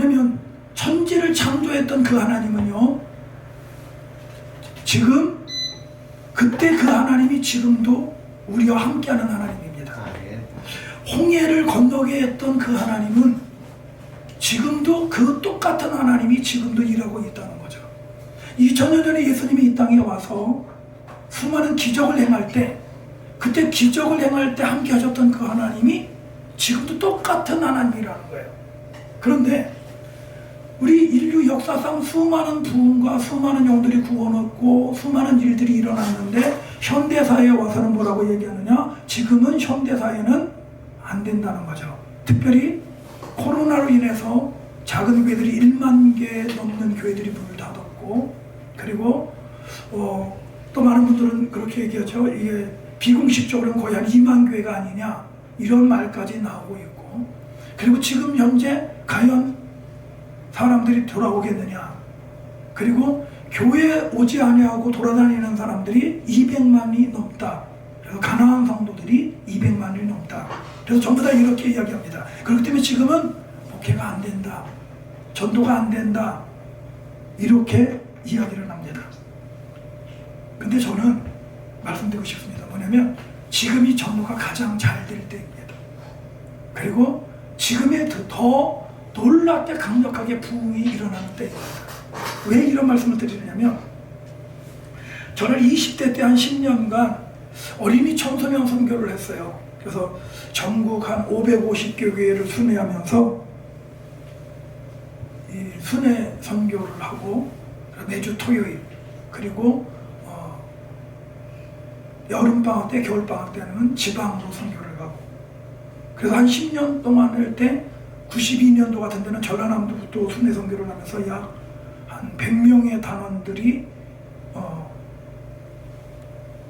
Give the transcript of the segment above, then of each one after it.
왜냐면 천지를 창조했던 그 하나님은요, 지금 그때 그 하나님이 지금도 우리와 함께하는 하나님입니다. 홍해를 건너게 했던 그 하나님은 지금도 그 똑같은 하나님이 지금도 일하고 있다는 거죠. 2000년 전에 예수님이 이 땅에 와서 수많은 기적을 행할 때, 그때 기적을 행할 때 함께 하셨던 그 하나님이 지금도 똑같은 하나님이라는 거예요. 그런데 우리 인류 역사상 수많은 부흥과 수많은 영들이 구원 얻고 수많은 일들이 일어났는데 현대사회에 와서는 뭐라고 얘기하느냐? 지금은 현대사회는 안 된다는 거죠. 특별히 코로나로 인해서 작은 교회들이 1만 개 넘는 교회들이 문을 닫았고, 그리고 또 많은 분들은 그렇게 얘기하죠. 이게 비공식적으로는 거의 한 2만 교회가 아니냐, 이런 말까지 나오고 있고, 그리고 지금 현재 과연 사람들이 돌아오겠느냐, 그리고 교회에 오지 아니하고 돌아다니는 사람들이 200만이 넘다. 그래서 가난한 성도들이 200만이 넘다. 그래서 전부 다 이렇게 이야기합니다. 그렇기 때문에 지금은 목회가 안 된다, 전도가 안 된다, 이렇게 이야기를 합니다. 근데 저는 말씀드리고 싶습니다. 뭐냐면 지금이 전도가 가장 잘 될 때입니다. 그리고 지금에 더 놀랍게 강력하게 부흥이 일어나는 때입니다. 왜 이런 말씀을 드리냐면, 저는 20대 때 한 10년간 어린이 청소년 선교를 했어요. 그래서 전국 한 550개 교회를 순회하면서 이 순회 선교를 하고, 매주 토요일, 그리고 여름방학 때, 겨울방학 때는 지방으로 선교를 가고, 그래서 한 10년 동안 할 때 92년도 같은 데는 전라남도부터 순회 선교를 하면서 약 한 100명의 단원들이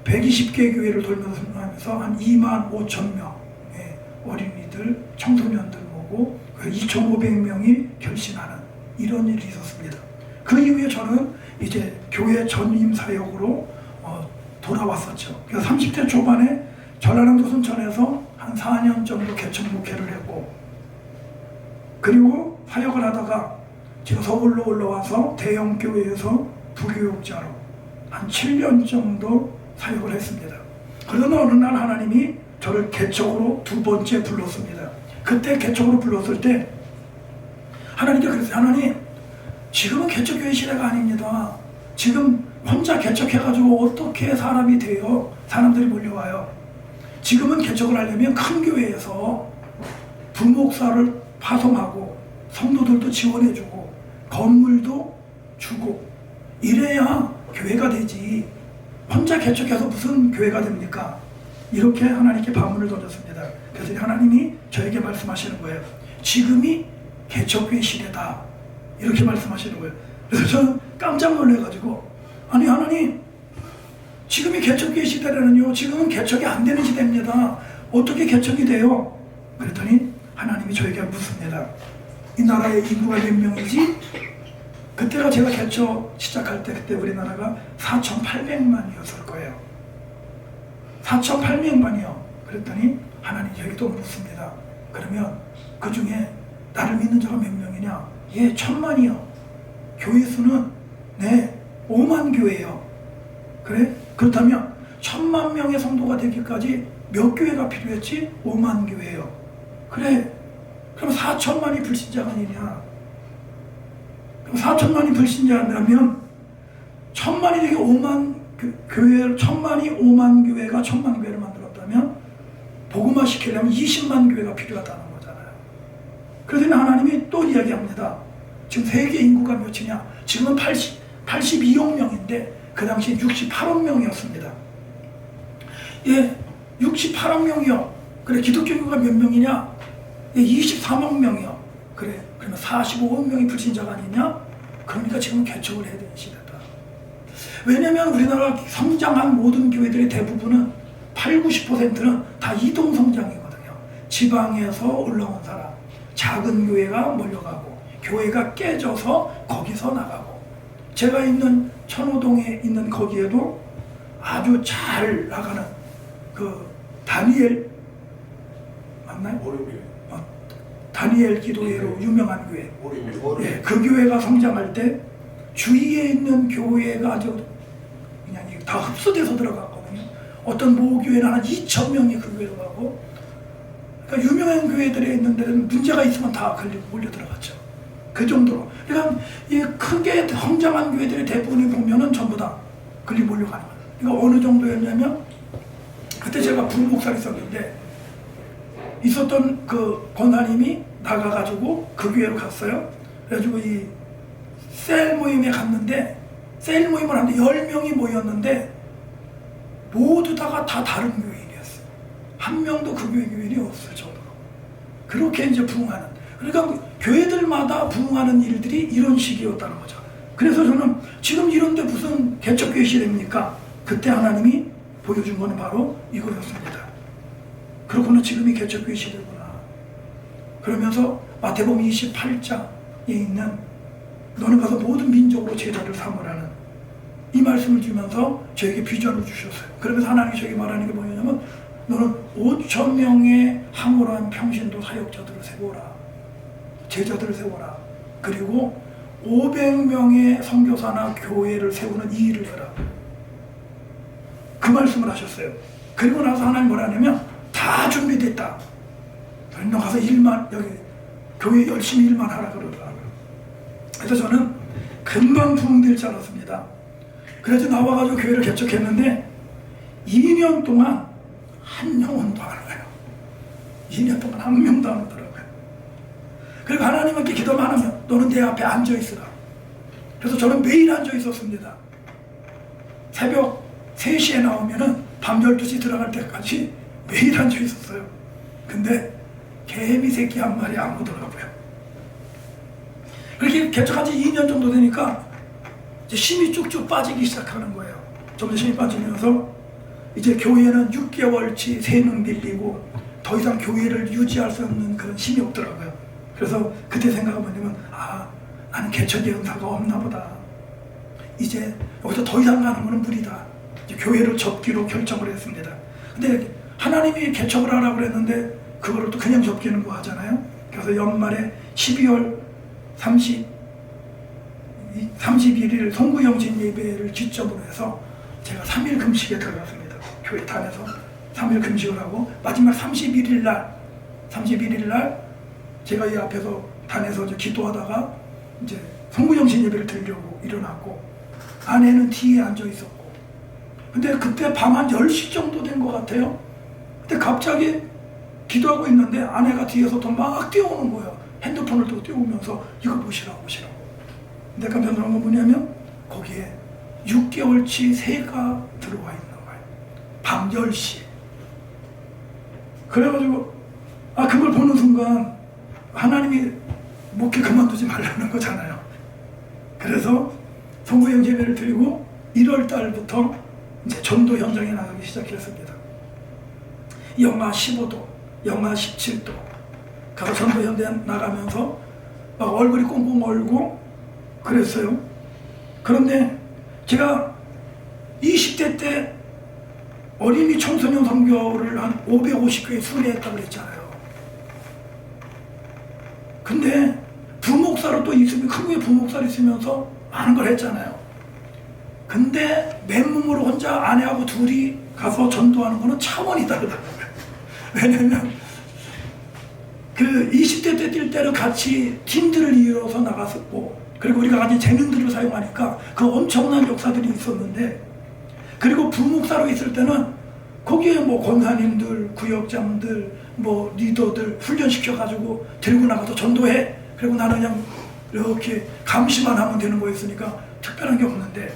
120개 교회를 돌면서 하면서 한 2만 5천 명의 어린이들, 청소년들 모고 2,500명이 결신하는 이런 일이 있었습니다. 그 이후에 저는 이제 교회 전임 사역으로 돌아왔었죠. 그래서 30대 초반에 전라남도 순천에서 한 4년 정도 개척 목회를 했고, 그리고 사역을 하다가 제가 서울로 올라와서 대형 교회에서 부교육자로 한 7년 정도 사역을 했습니다. 그러던 어느 날 하나님이 저를 개척으로 두 번째 불렀습니다. 그때 개척으로 불렀을 때 하나님께 그랬어요. 하나님, 지금은 개척교회 시대가 아닙니다. 지금 혼자 개척해가지고 어떻게 사람이 돼요? 사람들이 몰려와요. 지금은 개척을 하려면 큰 교회에서 부목사를 파송하고 성도들도 지원해주고 건물도 주고 이래야 교회가 되지, 혼자 개척해서 무슨 교회가 됩니까? 이렇게 하나님께 반문을 던졌습니다. 그래서 하나님이 저에게 말씀하시는 거예요. 지금이 개척교회 시대다, 이렇게 말씀하시는 거예요. 그래서 저는 깜짝 놀라가지고, 아니 하나님, 지금이 개척교회 시대라는요, 지금은 개척이 안 되는 시대입니다. 어떻게 개척이 돼요? 그랬더니 하나님이 저에게 묻습니다. 이 나라의 인구가 몇 명이지? 그때가 제가 개척 시작할 때 그때 우리나라가 4,800만이었을 거예요. 4,800만이요. 그랬더니 하나님 저에게 또 묻습니다. 그러면 그 중에 나를 믿는 자가 몇 명이냐? 예, 1,000만이요. 교회 수는 네, 5만 교회요. 그래? 그렇다면 1,000만 명의 성도가 되기까지 몇 교회가 필요했지? 5만 교회요. 그래, 그럼 4천만이 불신자가 아니냐? 그럼 4천만이 불신자라면 1,000만이 되게 5만 교회, 1,000만이 5만 교회가 1,000만 교회를 만들었다면 복음화 시키려면 20만 교회가 필요하다는 거잖아요. 그래서 하나님이 또 이야기합니다. 지금 세계 인구가 몇이냐? 지금은 82억 명인데 그 당시 68억 명이었습니다. 예, 68억 명이요. 그래, 기독교 인구가 몇 명이냐? 예, 23억 명이요. 그래, 그러면 45억 명이 불신자가 아니냐? 그러니까 지금 개척을 해야 되는 시대다. 왜냐면 우리나라 성장한 모든 교회들의 대부분은 80~90%는 다 이동 성장이거든요. 지방에서 올라온 사람, 작은 교회가 몰려가고 교회가 깨져서 거기서 나가고, 제가 있는 천호동에 있는 거기에도 아주 잘 나가는 그 다니엘 맞나요? 다니엘 기도회로 유명한 교회. 예, 그 교회가 성장할 때 주위에 있는 교회가 아주 그냥 다 흡수돼서 들어갔거든요. 어떤 모교회는 한 2,000명이 그 교회로 가고, 그러니까 유명한 교회들에 있는 데는 문제가 있으면 다 걸리고 몰려 들어갔죠. 그 정도로. 그러니까 이 크게 성장한 교회들의 대부분이 보면은 전부 다 걸리 몰려가는 거예요. 그러니까 어느 정도였냐면, 그때 제가 부목사를 있었는데, 있었던 그 권사님이 나가가지고 그 교회로 갔어요. 그래가지고 이 셀 모임에 갔는데, 셀 모임을 하는데 10명이 모였는데 모두 다 다른 교인이었어요. 한 명도 그 교회 교인이 없어요. 저도. 그렇게 이제 부흥하는. 그러니까 교회들마다 부흥하는 일들이 이런 식이었다는 거죠. 그래서 저는 지금 이런데 무슨 개척교회 시대입니까? 그때 하나님이 보여준 거는 바로 이거였습니다. 그렇구나, 지금이 개척교회 시대구나. 그러면서 마태복음 28장에 있는 너는 가서 모든 민족으로 제자를 삼으라는 이 말씀을 주면서 저에게 비전을 주셨어요. 그러면서 하나님이 저에게 말하는 게 뭐냐면, 너는 5,000명의 황홀한 평신도 사역자들을 세워라. 제자들을 세워라. 그리고 500명의 선교사나 교회를 세우는 이 일을 해라. 그 말씀을 하셨어요. 그리고 나서 하나님 뭐라 하냐면, 다 준비됐다. 너 가서 일만, 여기 교회 열심히 일만 하라 그러더라고요. 그래서 저는 금방 부흥될 줄 알았습니다. 그래서 나와가지고 교회를 개척했는데 2년 동안 한 영혼도 안 와요. 2년 동안 한 명도 안 오더라고요. 그리고 하나님께 기도만 하면 너는 내 앞에 앉아 있으라. 그래서 저는 매일 앉아 있었습니다. 새벽 3시에 나오면은 밤 12시 들어갈 때까지 매일 앉아 있었어요. 근데 개미 새끼 한 마리 안 오더라고요. 그렇게 개척한 지 2년 정도 되니까 이제 힘이 쭉쭉 빠지기 시작하는 거예요. 점점 힘이 빠지면서 이제 교회는 6개월치 세는 빌리고 더 이상 교회를 유지할 수 없는 그런 힘이 없더라고요. 그래서 그때 생각은 뭐냐면, 나는 개척의 은사가 없나 보다. 이제 여기서 더 이상 가는 거는 무리다. 이제 교회를 접기로 결정을 했습니다. 근데 하나님이 개척을 하라고 그랬는데 그거를 또 그냥 접기는 거 하잖아요. 그래서 연말에 12월 31일 송구영신 예배를 기점으로 해서 제가 3일 금식에 들어갔습니다. 교회 단에서 3일 금식을 하고 마지막 31일 날 제가 이 앞에서 단에서 이제 기도하다가 이제 송구영신 예배를 드리려고 일어났고, 아내는 뒤에 앉아 있었고, 근데 그때 밤 한 10시 정도 된 것 같아요. 근데 갑자기 기도하고 있는데 아내가 뒤에서부터 막 뛰어오는 거예요. 핸드폰을 또 띄우면서 이거 보시라고. 내가 변한 건 뭐냐면, 거기에 6개월치 새가 들어와 있는 거예요. 밤 10시에. 그래가지고 그걸 보는 순간 하나님이 목회 그만두지 말라는 거잖아요. 그래서 송구영 예배를 드리고 1월 달부터 이제 전도 현장에 나가기 시작했습니다. 영하 15도, 영하 17도 가서 전도 현장에 나가면서 막 얼굴이 꽁꽁 얼고 그랬어요. 그런데 제가 20대 때 어린이 청소년 선교를 한 550교회 순회했다고 그랬잖아요. 근데 부목사로 또 있으면, 큰교회 부목사로 있으면서 많은 걸 했잖아요. 근데 맨몸으로 혼자 아내하고 둘이 가서 전도하는 거는 차원이 다르더라고요. 왜냐면 그 20대 때 뛸 때는 같이 팀들을 이뤄서 나갔었고, 그리고 우리가 가진 재능들을 사용하니까 그 엄청난 역사들이 있었는데, 그리고 부목사로 있을 때는 거기에 뭐 권사님들, 구역장들, 뭐 리더들 훈련시켜가지고 들고 나가서 전도해. 그리고 나는 그냥 이렇게 감시만 하면 되는 거였으니까 특별한 게 없는데,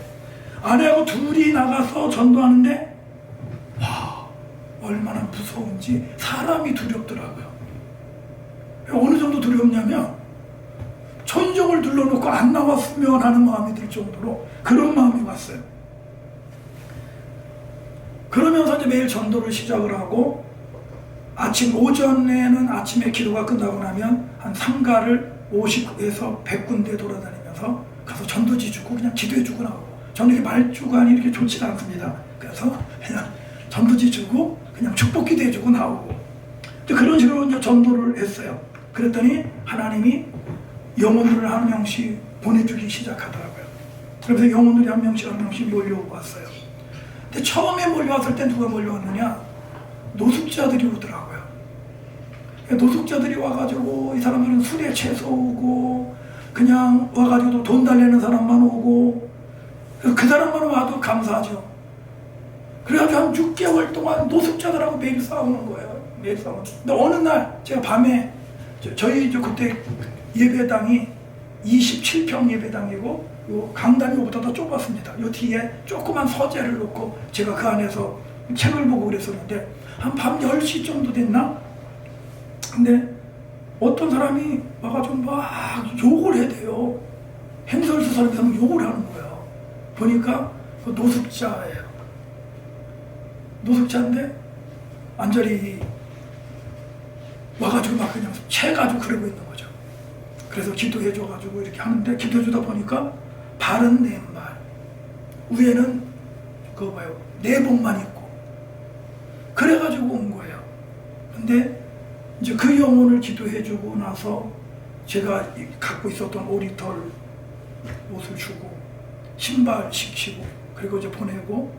아내하고 둘이 나가서 전도하는데 와, 얼마나 무서운지 사람이 두렵더라고요. 어느 정도 두렵냐면 천정을 둘러놓고 안 나왔으면 하는 마음이 들 정도로 그런 마음이 왔어요. 그러면서 이제 매일 전도를 시작을 하고, 오전에는 아침에 기도가 끝나고 나면 한 상가를 50에서 100군데 돌아다니면서 가서 전도지 주고 그냥 기도해 주고 나오고, 저는 이렇게 말주관이 이렇게 좋지가 않습니다. 그래서 그냥 전도지 주고 그냥 축복 기도해 주고 나오고, 그런 식으로 이제 전도를 했어요. 그랬더니 하나님이 영혼들을 한 명씩 보내주기 시작하더라고요. 그래서 영혼들이 한 명씩 몰려오고 왔어요. 근데 처음에 몰려왔을 때 누가 몰려왔느냐? 노숙자들이 오더라고요. 노숙자들이 와가지고 이 사람들은 술에 채서 오고 그냥 와가지고 돈 달래는 사람만 오고 그 사람만 와도 감사하죠. 그래가지고 한 6개월 동안 노숙자들하고 매일 싸우는 거예요. 매일 싸우는. 근데 어느 날 제가 밤에 저희 그때 예배당이 27평 예배당이고 요 강단이 요보다 더 좁았습니다. 요 뒤에 조그만 서재를 놓고 제가 그 안에서 책을 보고 그랬었는데 한 밤 10시 정도 됐나? 근데 어떤 사람이 와가지고 막 욕을 해대요. 행설수설하면서 욕을 하는 거예요. 보니까 그 노숙자예요. 노숙자인데 완전히 와가지고 막 그냥 채가지고 그러고 있는 거죠. 그래서 기도해줘가지고 이렇게 하는데 기도해주다 보니까 발은 넷말, 위에는 그거 봐요, 내복만 있고 그래가지고 온 거예요. 근데 이제 그 영혼을 기도해주고 나서 제가 갖고 있었던 오리털 옷을 주고 신발 시키고 그리고 이제 보내고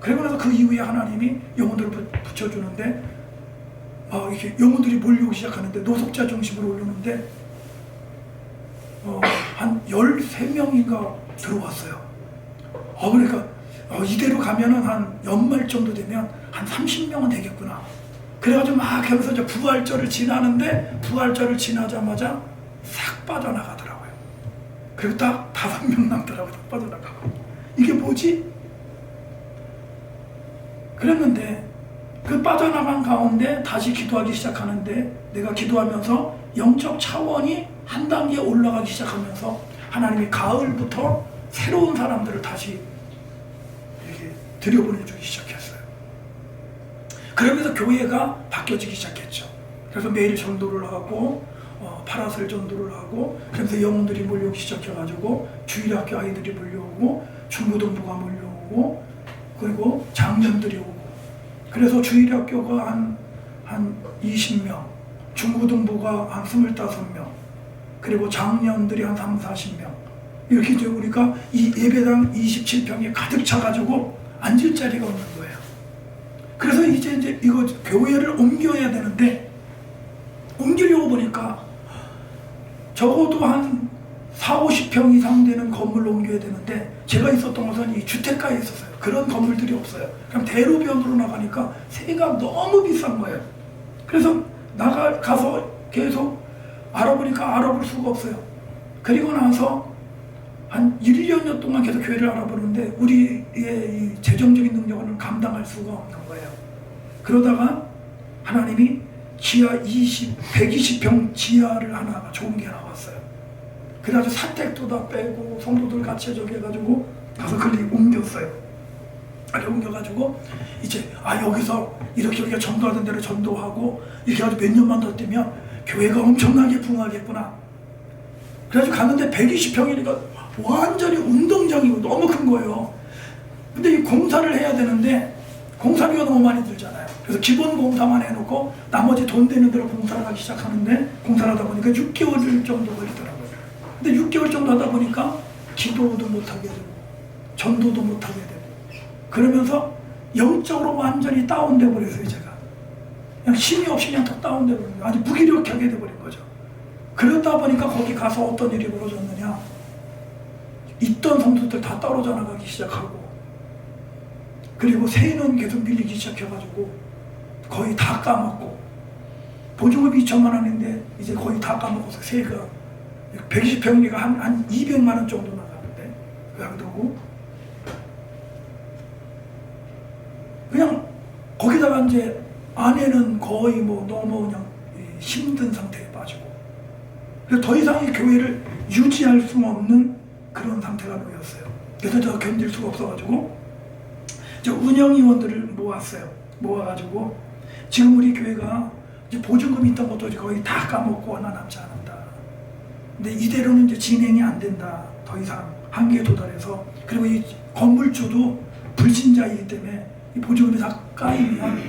그리고 나서 그 이후에 하나님이 영혼들을 붙여주는데 이렇게 영혼들이 몰려오기 시작하는데 노숙자 중심으로 오르는데 한 13명인가 들어왔어요. 그러니까 이대로 가면은 한 연말 정도 되면 한 30명은 되겠구나. 그래가지고 막 하면서 이제 부활절을 지나는데 부활절을 지나자마자 싹 빠져나가더라고요. 그리고 딱 5명 남더라고요. 딱 빠져나가고. 이게 뭐지? 그랬는데 그 빠져나간 가운데 다시 기도하기 시작하는데 내가 기도하면서 영적 차원이 한 단계 올라가기 시작하면서 하나님이 가을부터 새로운 사람들을 다시 이렇게 들여보내주기 시작했어요. 그러면서 교회가 바뀌어지기 시작했죠. 그래서 매일 전도를 하고 파라슬 전도를 하고 그러면서 영혼들이 몰려오기 시작해가지고 주일학교 아이들이 몰려오고 중고등부가 몰려오고 그리고 장년들이 오고 그래서 주일학교가 한 20명, 중고등부가 한 25명, 그리고 장년들이 한 3, 40명 이렇게 이제 우리가 이 예배당 27평에 가득 차가지고 앉을 자리가 없는 거예요. 그래서 이제 이거 교회를 옮겨야 되는데 옮기려고 보니까 적어도 한 4, 50평 이상 되는 건물로 옮겨야 되는데 제가 있었던 곳은 이 주택가에 있었어요. 그런 건물들이 없어요. 그럼 대로변으로 나가니까 세가 너무 비싼 거예요. 그래서 가서 계속 알아보니까 알아볼 수가 없어요. 그리고 나서 한 1, 2년 동안 계속 교회를 알아보는데 우리의 이 재정적인 능력을 감당할 수가 없는 거예요. 그러다가 하나님이 지하 120평 지하를 하나 좋은 게 나왔어요. 그래가지고 사택도 다 빼고 성도들 같이 저기 해가지고 가서 그걸 옮겼어요. 옮겨가지고 이제 여기서 이렇게 우리가 전도하던 대로 전도하고 이렇게 해가지고 몇 년만 더 뛰면 교회가 엄청나게 붕하겠구나. 그래가지고 갔는데 120평이니까 완전히 운동장이고 너무 큰 거예요. 근데 이 공사를 해야 되는데 공사비가 너무 많이 들잖아요. 그래서 기본 공사만 해놓고 나머지 돈 되는 대로 공사를 하기 시작하는데 공사를 하다 보니까 6개월 정도 걸리더라고요. 근데 6개월 정도 하다 보니까 기도도 못하게 되고 전도도 못하게 되고 그러면서 영적으로 완전히 다운돼 버렸어요. 제가 그냥 힘이 없이 그냥 더 다운돼 버린 거예요. 아주 무기력하게 돼버린 거죠. 그러다 보니까 거기 가서 어떤 일이 벌어졌느냐, 있던 성도들 다 떨어져 나가기 시작하고 그리고 세는 계속 밀리기 시작해가지고 거의 다 까먹고 보조금이 2천만 원인데 이제 거의 다 까먹어서 세가 120평이가 한 200만 원 정도 나가는데 그러고 그냥 거기다가 이제 아내는 거의 너무 그냥 힘든 상태에 빠지고 그래서 더 이상 이 교회를 유지할 수 없는 그런 상태가 놓였어요. 그래서 제가 견딜 수가 없어가지고 이제 운영위원들을 모아가지고 지금 우리 교회가 이제 보증금이 있던 것도 거의 다 까먹고 하나 남지 않았다. 근데 이대로는 이제 진행이 안 된다. 더 이상 한계에 도달해서 그리고 이 건물주도 불신자이기 때문에 이 보증금이 다 까이면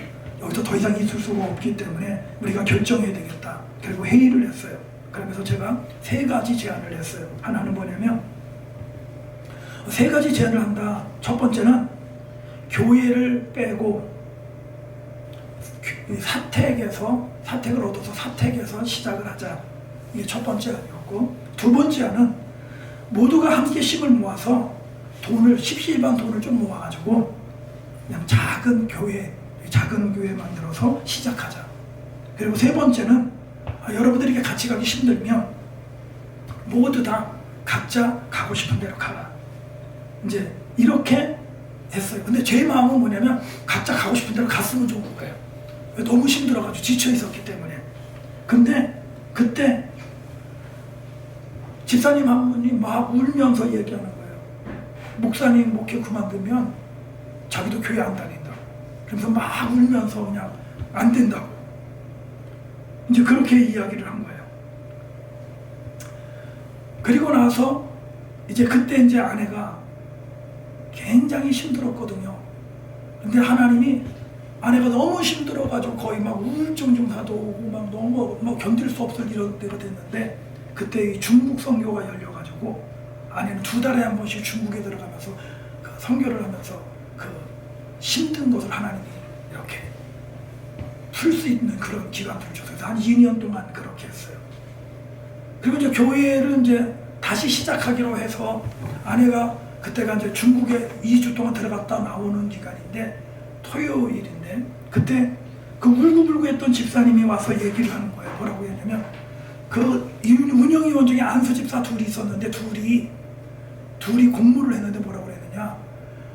여기서 더 이상 있을 수가 없기 때문에 우리가 결정해야 되겠다. 그리고 회의를 했어요. 그러면서 제가 3가지 제안을 했어요. 하나는 뭐냐면 3가지 제안을 한다. 첫 번째는 교회를 빼고 사택을 얻어서 사택에서 시작을 하자. 이게 첫 번째 아니었고, 두 번째는 모두가 함께 힘을 모아서 돈을 십시일반 돈을 좀 모아가지고 그냥 작은 교회 만들어서 시작하자. 그리고 세 번째는 여러분들에게 같이 가기 힘들면 모두 다 각자 가고 싶은 대로 가라. 이제 이렇게 했어요. 근데 제 마음은 뭐냐면 각자 가고 싶은 대로 갔으면 좋은 거예요. 너무 힘들어가지고 지쳐 있었기 때문에. 근데 그때 집사님 한 분이 막 울면서 얘기하는 거예요. 목사님 목회 그만두면 자기도 교회 안 다닌다고. 그래서 막 울면서 그냥 안 된다고. 이제 그렇게 이야기를 한 거예요. 그리고 나서 이제 그때 이제 아내가 굉장히 힘들었거든요. 근데 하나님이 아내가 너무 힘들어가지고 거의 막 우울증 증사도 오고 막 너무 뭐 견딜 수 없을 이런 때가 됐는데, 그때 이 중국 선교가 열려가지고 아내는 2달에 한 번씩 중국에 들어가면서 그 선교를 하면서 그 힘든 것을 하나님이 이렇게 풀 수 있는 그런 기간들을 줘서 한 2년 동안 그렇게 했어요. 그리고 이제 교회를 이제 다시 시작하기로 해서 아내가 그때가 이제 중국에 2주 동안 들어갔다 나오는 기간인데 토요일인데, 그때 그 울고불고 했던 집사님이 와서 얘기를 하는 거예요. 뭐라고 했냐면 그 운영위원 중에 안수 집사 둘이 있었는데 둘이 공모를 했는데 뭐라고 그랬느냐,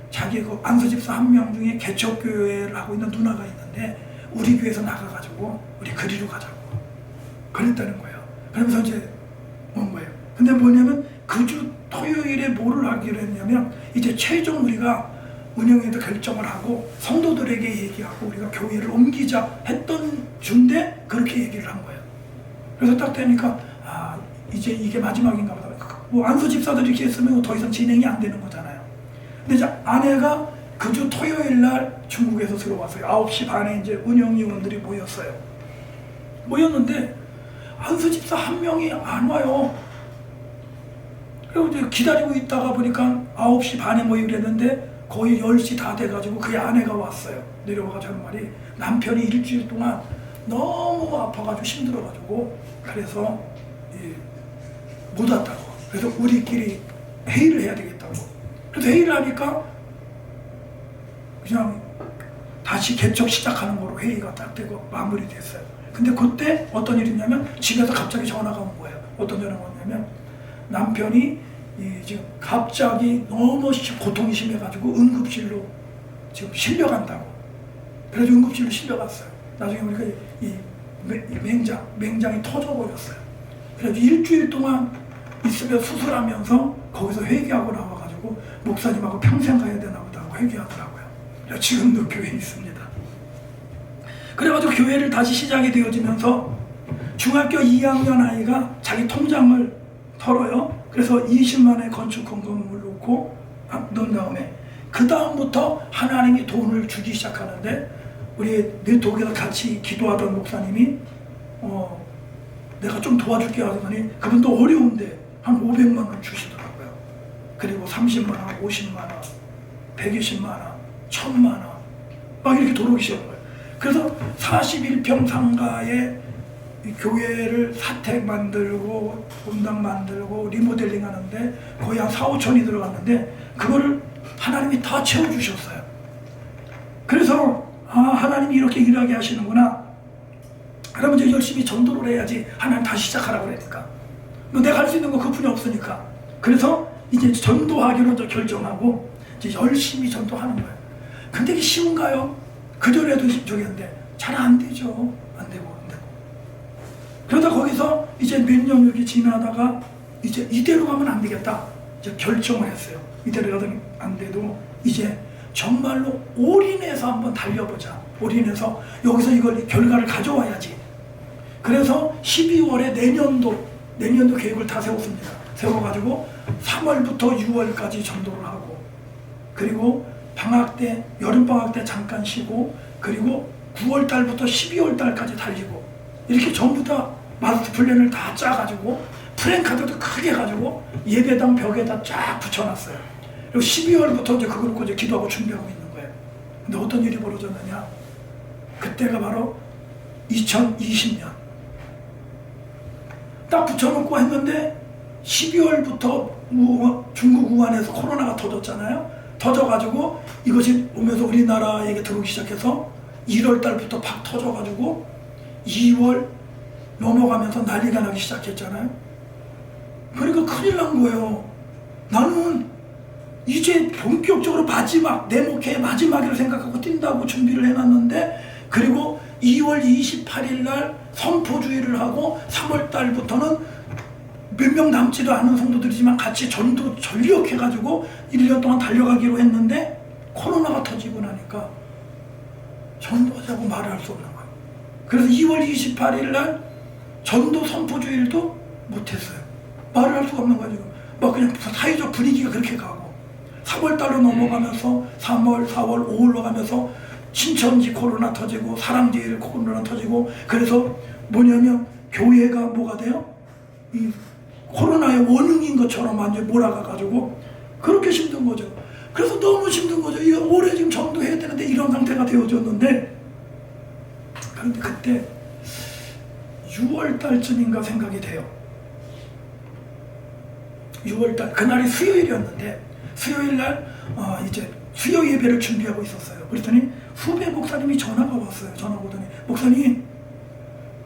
자기 그 안수 집사 한 명 중에 개척교회를 하고 있는 누나가 있는데 우리 교회에서 나가가지고 우리 그리로 가자고 그랬다는 거예요. 그러면서 이제 온 거예요. 근데 뭐냐면 그 주 토요일에 뭐를 하기로 했냐면 이제 최종 우리가 운영에도 결정을 하고 성도들에게 얘기하고 우리가 교회를 옮기자 했던 주인데 그렇게 얘기를 한 거예요. 그래서 딱 되니까 이제 이게 마지막인가 보다. 뭐 안수 집사들이 이렇게 했으면 더 이상 진행이 안 되는 거잖아요. 근데 이제 아내가 그 주 토요일 날 중국에서 들어왔어요. 9시 반에 이제 운영위원들이 모였는데 안수 집사 한 명이 안 와요. 그리고 이제 기다리고 있다가 보니까 9시 반에 모이기로 했는데 거의 10시 다 돼가지고 그의 아내가 왔어요. 내려와가지고 하는 말이, 남편이 일주일 동안 너무 아파가지고 힘들어가지고 그래서 못 왔다고. 그래서 우리끼리 회의를 해야 되겠다고. 그래서 회의를 하니까 그냥 다시 개척 시작하는 거로 회의가 딱 되고 마무리됐어요. 근데 그때 어떤 일이 있냐면 집에서 갑자기 전화가 온 거예요. 어떤 전화가 왔냐면 남편이 지금 갑자기 너무 고통이 심해가지고 응급실로 지금 실려간다고. 그래서 응급실로 실려갔어요. 나중에 보니까 이 맹장이 터져버렸어요. 그래서 일주일 동안 있으며 수술하면서 거기서 회개하고 나와가지고 목사님하고 평생 가야 되나 보다 하고 회개하더라고요. 지금도 교회에 있습니다. 그래가지고 교회를 다시 시작이 되어지면서 중학교 2학년 아이가 자기 통장을 털어요. 그래서 20만원의 건축헌금을 넣은 다음에 그 다음부터 하나님이 돈을 주기 시작하는데, 우리 네트워크에서 같이 기도하던 목사님이 내가 좀 도와줄게 하더니 그분도 어려운데 한 500만 원 주시더라고요. 그리고 30만 원, 50만 원, 120만 원, 1000만 원 막 이렇게 들어오기 시작한 거예요. 그래서 41평 상가에 교회를 사택 만들고 본당 만들고 리모델링 하는데 거의 한 4, 5천이 들어갔는데 그거를 하나님이 다 채워주셨어요. 그래서 하나님이 이렇게 일하게 하시는구나. 그러면 이제 열심히 전도를 해야지. 하나님 다시 시작하라고 그러니까. 내가 할 수 있는 거 그뿐이 없으니까. 그래서 이제 전도하기로 결정하고 이제 열심히 전도하는 거예요. 근데 이게 쉬운가요? 그전에도 저기인데 잘 안 되죠. 안 되고. 그러다 거기서 이제 몇 년 이렇게 지나다가 이제 이대로 가면 안 되겠다. 이제 결정을 했어요. 이대로 가면 안 돼도 이제 정말로 올인해서 한번 달려보자. 올인해서 여기서 이걸 결과를 가져와야지. 그래서 12월에 내년도 계획을 다 세웠습니다. 세워가지고 3월부터 6월까지 전도를 하고, 그리고 방학 때, 여름방학 때 잠깐 쉬고, 그리고 9월 달부터 12월 달까지 달리고 이렇게 전부 다 마스터 플랜을 다 짜가지고 프랭카드도 크게 가지고 예배당 벽에다 쫙 붙여놨어요. 그리고 12월부터 이제 그걸 놓고 이제 기도하고 준비하고 있는 거예요. 근데 어떤 일이 벌어졌느냐? 그때가 바로 2020년. 딱 붙여놓고 했는데 12월부터 중국 우한에서 코로나가 터졌잖아요. 터져가지고 이것이 오면서 우리나라에게 들어오기 시작해서 1월 달부터 팍 터져가지고 2월 넘어가면서 난리가 나기 시작했잖아요. 그러니까 큰일 난 거예요. 나는 이제 본격적으로 마지막, 내 목회의 마지막이라고 생각하고 뛴다고 준비를 해놨는데, 그리고 2월 28일 날 선포주의를 하고 3월 달부터는 몇 명 남지도 않은 성도들이지만 같이 전도 전력해가지고 1년 동안 달려가기로 했는데 코로나가 터지고 나니까 전도하자고 말을 할 수 없는 거예요. 그래서 2월 28일 날 전도 선포주일도 못했어요. 말을 할 수가 없는 거예요. 지금 막 그냥 사회적 분위기가 그렇게 가고 3월 달로 넘어가면서 3월, 4월, 5월로 가면서 신천지 코로나 터지고 사랑제일 코로나 터지고, 그래서 뭐냐면 교회가 뭐가 돼요? 이 코로나의 원흉인 것처럼 완전히 몰아가가지고 그렇게 힘든 거죠. 그래서 너무 힘든 거죠. 이거 올해 지금 전도해야 되는데 이런 상태가 되어졌는데, 그런데 그때 6월 달쯤인가 생각이 돼요. 6월 달 그날이 수요일이었는데 수요일 날 이제 수요 예배를 준비하고 있었어요. 그랬더니 후배 목사님이 전화가 왔어요. 전화가 오더니 목사님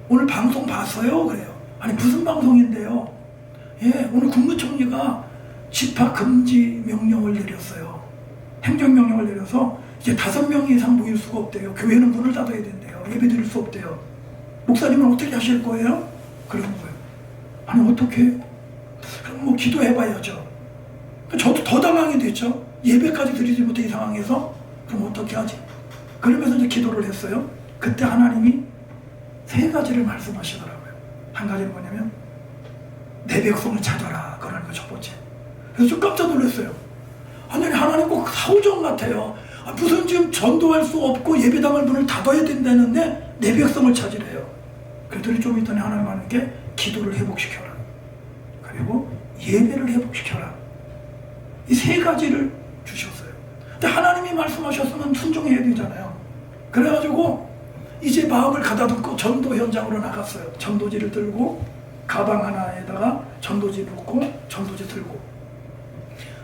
오늘 방송 봤어요? 그래요. 아니 무슨 방송인데요? 예, 오늘 국무총리가 집합 금지 명령을 내렸어요. 행정명령을 내려서 이제 5명 이상 모일 수가 없대요. 교회는 문을 닫아야 된대요. 예배 드릴 수 없대요. 목사님은 어떻게 하실 거예요? 그러는 거예요. 아니 어떻게? 그럼 뭐 기도해봐야죠. 저도 더 당황이 됐죠. 예배까지 드리지 못해 이 상황에서 그럼 어떻게 하지? 그러면서 이제 기도를 했어요. 그때 하나님이 3가지를 말씀하시더라고요. 한 가지는 뭐냐면 내 백성을 찾아라. 그러는 거 첫 번째. 그래서 좀 깜짝 놀랐어요. 아니 하나님 꼭 사오정 같아요. 무슨 지금 전도할 수 없고 예배당을 문을 닫아야 된다는데 내 백성을 찾으래요. 그랬더니 좀 있더니 하나님 하나님께 기도를 회복시켜라. 그리고 예배를 회복시켜라. 이 3가지를 주셨어요. 근데 하나님이 말씀하셨으면 순종해야 되잖아요. 그래가지고 이제 마음을 가다듬고 전도 현장으로 나갔어요. 전도지를 들고 가방 하나에다가 전도지 놓고 전도지 들고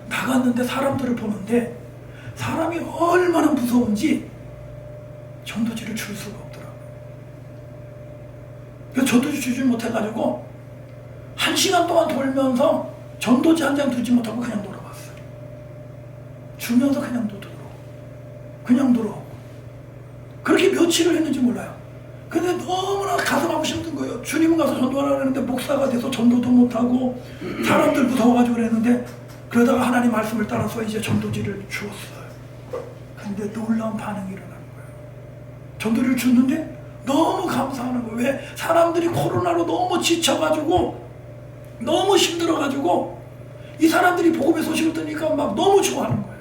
나갔는데 사람들을 보는데 사람이 얼마나 무서운지 전도지를 줄 수가 없더라고요. 그래서 전도지 주지 못해가지고 1시간 동안 돌면서 전도지 한 장 두지 못하고 그냥 돌아갔어요. 주면서 그냥 또 들어오고 그냥 들어오고 그렇게 며칠을 했는지 몰라요. 근데 너무나 가슴 아프고 힘든 거예요. 주님은 가서 전도하라고 했는데 목사가 돼서 전도도 못하고 사람들 무서워가지고 그랬는데, 그러다가 하나님 말씀을 따라서 이제 전도지를 주었어요. 근데 놀라운 반응이 일어나는 거예요. 전도지를 줬는데 너무 감사하는 거예요. 왜? 사람들이 코로나로 너무 지쳐가지고 너무 힘들어가지고 이 사람들이 복음의 소식을 들으니까 막 너무 좋아하는 거예요.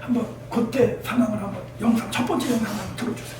한번 그때 상황을 한번 영상 첫 번째 영상 한번 들어주세요.